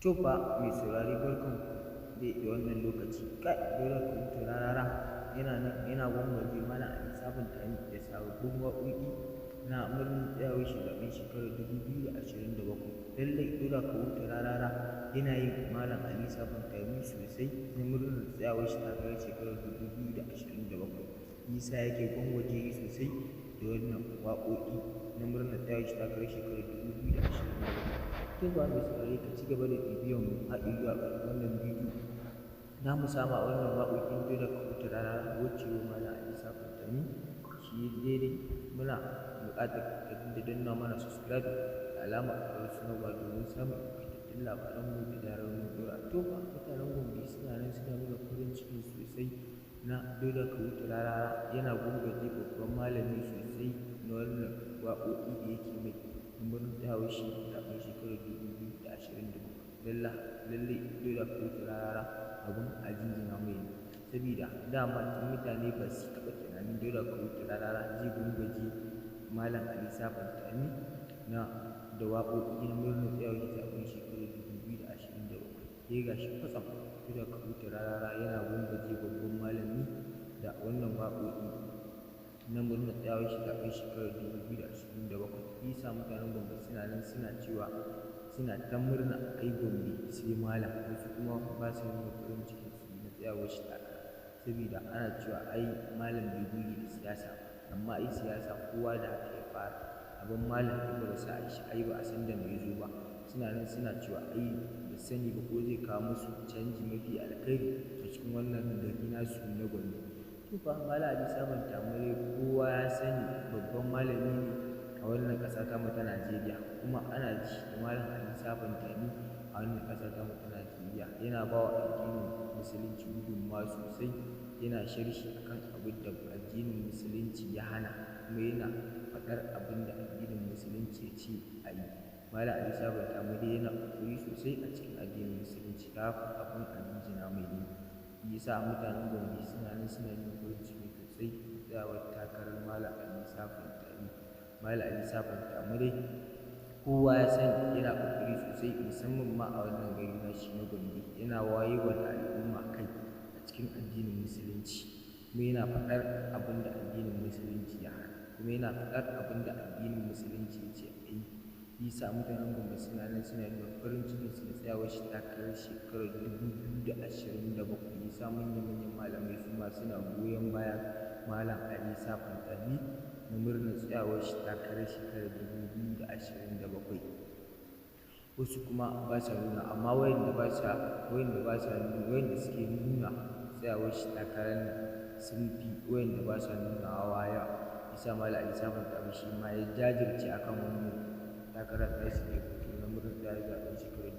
To fa mai saurare barkanku dai da wannan lokaci. Kai dole ku huta rarara yana nan yana gwangwaje mana a lissafin tare da sababbin waƙoƙi na murnar tsayawar shi zaɓen shekarar 2027. Lallai dole ku huta rarara yana yin malam a lissafin tare sosai na murnar tsayawar shi takarar shekarar 2027. Isa yake gwangwaje sosai da wannan waƙoƙi na murnar tsayawar shi takarar shekarar 2027. To ba mai saurare ka ci gaba da bibiyan mu har zuwa ƙarshen wannan bidiyo. Za mu sama wannan waƙoƙin dole ka huta rarara wacce wa malam a lissafin tare shi daidai muna buƙatar ka dinga danna mana subscribe da alamar ƙararrawar sanarwa domin samun ingantattun labaran mu da zarar mun ɗora. To fa mutanen Gombe suna nan suna nuna farin ciki sosai na dole ka huta rarara yana gwangwaje babban malami sosai na wannan waƙoƙi da yake mai murnar tsayawar shi zaɓen shekarar 2027. Lallai dole ka huta rarara abin a jinjina mai ne sabida dama mutane ba su taɓa tunanin dole ka huta rarara zai gwangwaje malam a lissafin tare na da waƙoƙi na murnar tsayawar shi zaɓen shekarar 2027. Sai ga shi kwatsam dole ka huta rarara yana gwangwaje babban malami da wannan waƙoƙi na murnar tsayawar shi zaɓen shekarar 2027. Isa mutanen Gombe suna nan suna cewa suna ta murna ai Gombe sai malam, wasu kuma ba su nuna farin cikin su na tsayawar shi takara sabida ana cewa ai malam bai goge da siyasa ba, amma ai siyasa kowa da haka ya fara. Abin malam ya bar sa shi ai ba a san da me zo ba. Suna nan suna cewa ai ba sani ba ko zai kawo musu canji mafi alkhairi a cikin wannan gari nasu na Gombe. To fa malam Ali Sabon Tamale kowa ya sani babban malami ne a wannan ƙasa ta mu ta Najeriya, kuma ana ji da malam Ali Sabon Tami a wannan ƙasa ta mu ta Najeriya yana ba wa addinin musulunci gudunmawa sosai, yana sharhi akan abin da addinin musulunci ya hana, kuma yana faɗar abin da addinin musulunci ya ce a yi. Malam Ali Sabon Tamale yana ƙoƙari sosai a cikin addinin musulunci, ta haka abin a jinjina mai ne. Yasa mutanen Gombe suna nan suna nuna farin ciki sosai da tsayawar takarar malam Ali Sabon Tami. Malam Ali Sabon Tamale kowa ya sani yana ƙoƙari sosai musamman ma a wannan gari nashi na Gombe, yana wayewa da al'umma kai a cikin addinin musulunci, kuma yana faɗar abin da addinin musulunci ya hana, kuma yana faɗar abin da addinin musulunci ya ce a yi. Yasa mutanen Gombe suna nan suna nuna farin cikin su da tsayawar shi takarar shekarar 2027. Yasa manya-manyan malamai su ma suna goyon bayan malam Ali Sabon Tami na murnar tsayawar shi takarar shekarar 2027. Wasu kuma ba sa nuna, amma wayanda suke nuna tsayawar shi takarar nan sun fi wayanda ba sa nunawa yawa. Yasa malam Ali Sabon Tami shi ma ya jajirce akan wannan takarar tashi da ya fito na murnar tsayawar zaɓen shekarar